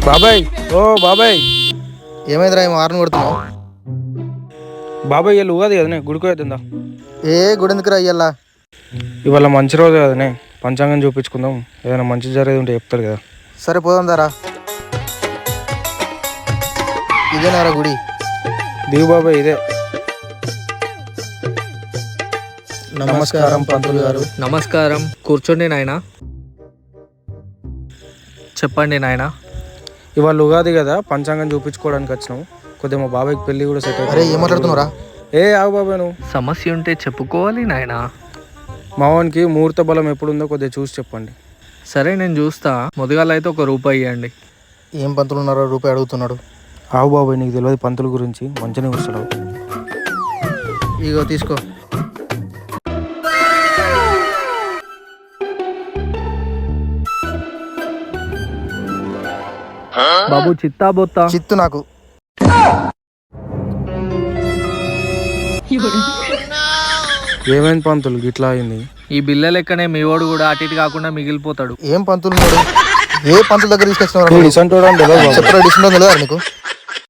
బాబాయ్, ఓ బాబాయ్. ఏమైందిరా ఏమో హార్న్ కొడుతున్నావు? బాబాయ్ ఇవాళ ఉగాది కదనే, గుడికి అవుతుందా? గుడి ఎందుకురా అయ్యల్లా? ఇవాళ మంచి రోజు కదనే, పంచాంగం చూపించుకుందాం. ఏదైనా మంచి జరిగేది ఉంటే చెప్తారు కదా. సరే పోదాం దారా. ఇదేనారా గుడి? దిగు బాబాయ్, ఇదే. నమస్కారం పంతులు గారు. నమస్కారం, కూర్చోండి నాయన. చెప్పండి నాయన. ఇవాళ ఉగాది కదా, పంచాంగం చూపించుకోవడానికి వచ్చినాం. కొద్దిగా మా బాబాయ్కి పెళ్లి కూడా సెట్ అరే ఏం మాట్లాడుతున్నారా? ఆగు బాబాయ్, నువ్వు సమస్య ఉంటే చెప్పుకోవాలి నాయన. మావానికి ముహూర్త బలం ఎప్పుడుందో కొద్దిగా చూసి చెప్పండి. సరే నేను చూస్తా. మొదగాలు అయితే ₹1 ఇవ్వండి. ఏం పంతులు ఉన్నారో రూపాయి అడుగుతున్నాడు. ఆవు బాబాయ్, నీకు తెలియదు పంతుల గురించి, మంచిగా వస్తున్నావు. ఇగో తీసుకో. బాబు చిత్తా బొత్తా? చిత్తు నాకు. ఏమైంది పంతులు గిట్లా అయింది? ఈ బిల్ల లెక్కనే మీ వాడు కూడా అటు ఇటు కాకుండా మిగిలిపోతాడు. ఏం పంతులు ఉన్నాడు? ఏ పంతుల దగ్గర తీసుకొచ్చినావు? డిసెంట్ చెప్పరా? డిసెంట్ తెలియదా నీకు?